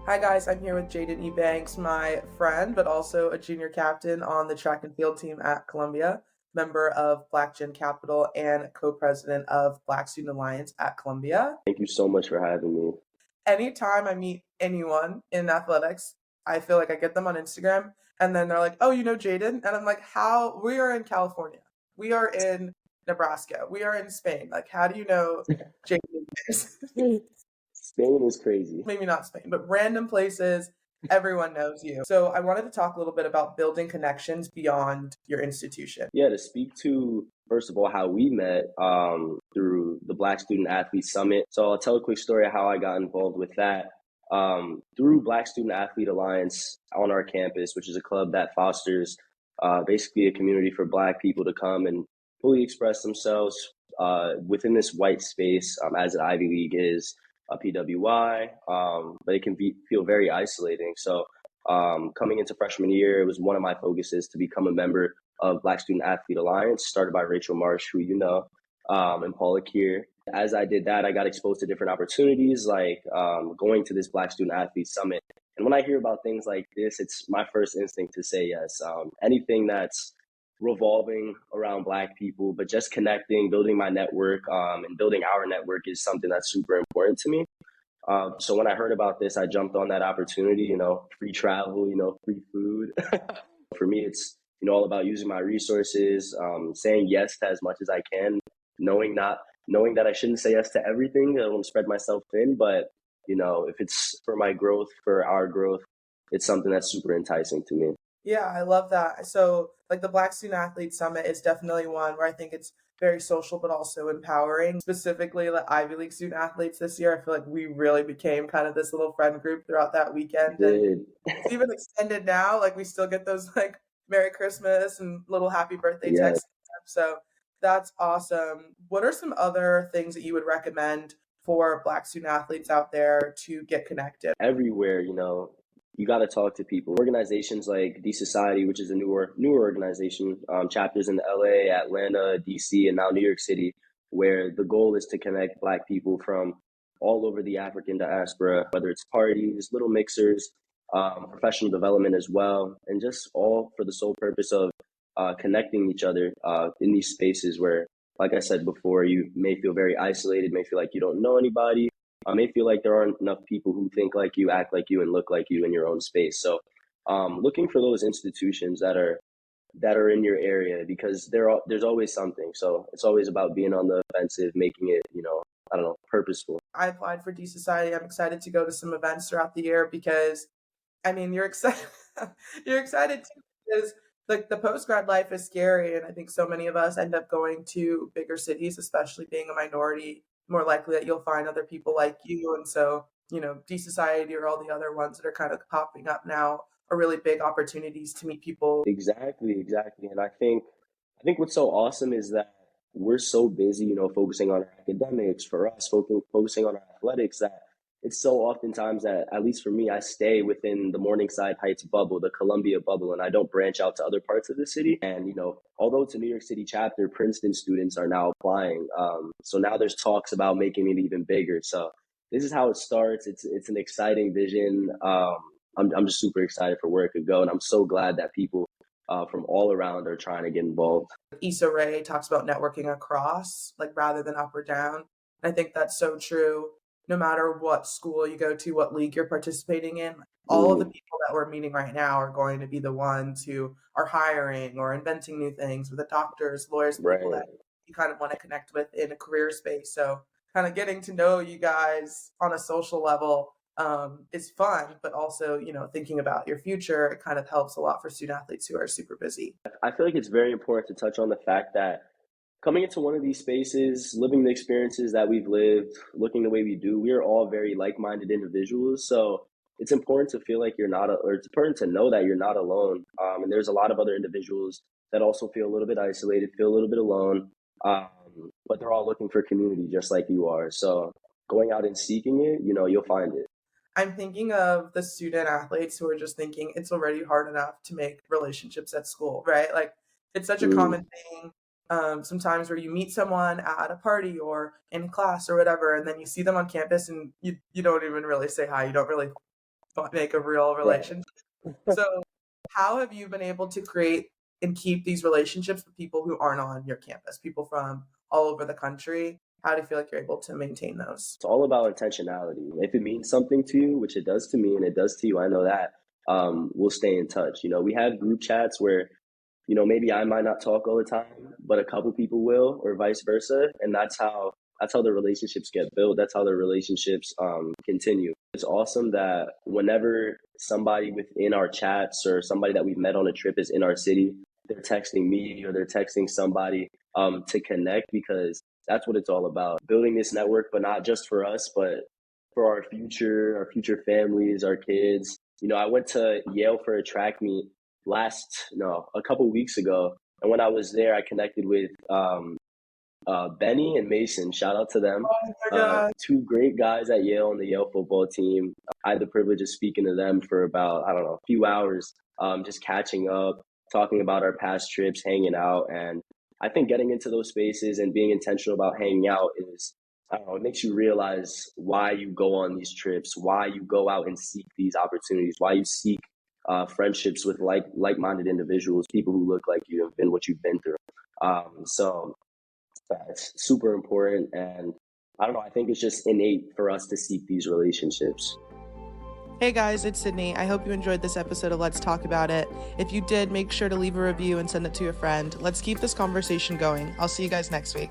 Hi guys, I'm here with Jaden Ebanks, my friend, but also a junior captain on the track and field team at Columbia, member of Black Gen Capital, and co-president of Black Student Alliance at Columbia. Thank you so much for having me. Anytime I meet anyone in athletics, I feel like I get them on Instagram and then they're like, "Oh, you know Jaden?" And I'm like, "How? We are in California. We are in Nebraska. We are in Spain. Like, how do you know Jaden Ebanks?" Spain is crazy. Maybe not Spain, but random places, everyone knows you. So I wanted to talk a little bit about building connections beyond your institution. Yeah, to speak to, first of all, how we met through the Black Student Athlete Summit. So I'll tell a quick story of how I got involved with that. Through Black Student Athlete Alliance on our campus, which is a club that fosters basically a community for Black people to come and fully express themselves within this white space, as an Ivy League is a PWI, but it can feel very isolating. So coming into freshman year, it was one of my focuses to become a member of Black Student Athlete Alliance, started by Rachel Marsh, who you know, and Paula Kier. As I did that, I got exposed to different opportunities, like going to this Black Student Athlete Summit. And when I hear about things like this, it's my first instinct to say yes. Anything that's revolving around Black people, but just connecting, building my network, and building our network is something that's super important to me. So when I heard about this, I jumped on that opportunity, free travel, free food. For me, it's, all about using my resources, saying yes to as much as I can, knowing that I shouldn't say yes to everything. I don't spread myself thin, but, if it's for my growth, for our growth, it's something that's super enticing to me. Yeah, I love that. So, like the Black Student Athlete Summit is definitely one where I think it's very social but also empowering. Specifically, like Ivy League student athletes this year, I feel like we really became kind of this little friend group throughout that weekend. And Did it's even extended now. Like we still get those like Merry Christmas and little happy birthday Yes. texts. So that's awesome. What are some other things that you would recommend for Black student athletes out there to get connected? Everywhere, you got to talk to people. Organizations like D Society, which is a newer organization, chapters in LA, Atlanta, DC, and now New York City, where the goal is to connect Black people from all over the African diaspora, whether it's parties, little mixers, professional development as well, and just all for the sole purpose of connecting each other in these spaces where, like I said before, you may feel very isolated, may feel like you don't know anybody, may feel like there aren't enough people who think like you, act like you, and look like you in your own space. So, looking for those institutions that are in your area, because there's always something. So it's always about being on the offensive, making it, I don't know, purposeful. I applied for D Society. I'm excited to go to some events throughout the year because I mean, you're excited. You're excited too because like the post grad life is scary, and I think so many of us end up going to bigger cities, especially being a minority. More likely that you'll find other people like you, and so D Society or all the other ones that are kind of popping up now are really big opportunities to meet people. Exactly. And I think what's so awesome is that we're so busy, focusing on our academics, for us, focusing on our athletics, that it's so oftentimes that, at least for me, I stay within the Morningside Heights bubble, the Columbia bubble, and I don't branch out to other parts of the city. And, although it's a New York City chapter, Princeton students are now applying. So now there's talks about making it even bigger. So this is how it starts. It's an exciting vision. I'm just super excited for where it could go. And I'm so glad that people from all around are trying to get involved. Issa Rae talks about networking across, like rather than up or down. And I think that's so true. No matter what school you go to, what league you're participating in, all of the Mm, people that we're meeting right now are going to be the ones who are hiring or inventing new things with the doctors, lawyers, people right. that you kind of want to connect with in a career space. So kind of getting to know you guys on a social level is fun, but also, thinking about your future, it kind of helps a lot for student athletes who are super busy. I feel like it's very important to touch on the fact that coming into one of these spaces, living the experiences that we've lived, looking the way we do, we are all very like-minded individuals. So it's important to feel like you're not, or it's important to know that you're not alone. And there's a lot of other individuals that also feel a little bit isolated, feel a little bit alone, um, but they're all looking for community just like you are. So going out and seeking it, you'll find it. I'm thinking of the student athletes who are just thinking it's already hard enough to make relationships at school, right? Like it's such a Mm, common thing sometimes where you meet someone at a party or in class or whatever, and then you see them on campus and you don't even really say hi. You don't really make a real Right. relationship. So, how have you been able to create and keep these relationships with people who aren't on your campus, people from all over the country? How do you feel like you're able to maintain those? It's all about intentionality. If it means something to you, which it does to me and it does to you, I know that, we'll stay in touch. We have group chats where, maybe I might not talk all the time, but a couple people will, or vice versa. And that's how the relationships get built. That's how the relationships continue. It's awesome that whenever somebody within our chats or somebody that we've met on a trip is in our city, they're texting me or they're texting somebody to connect, because that's what it's all about. Building this network, but not just for us, but for our future families, our kids. I went to Yale for a track meet a couple weeks ago. And when I was there, I connected with Benny and Mason. Shout out to them. Oh my god. Two great guys at Yale on the Yale football team. I had the privilege of speaking to them for about, I don't know, a few hours, just catching up, talking about our past trips, hanging out. And I think getting into those spaces and being intentional about hanging out is, I don't know, it makes you realize why you go on these trips, why you go out and seek these opportunities, why you seek friendships with like-minded individuals, people who look like you and what you've been through. So it's super important. And I don't know, I think it's just innate for us to seek these relationships. Hey guys, it's Sydney. I hope you enjoyed this episode of Let's Talk About It. If you did, make sure to leave a review and send it to a friend. Let's keep this conversation going. I'll see you guys next week.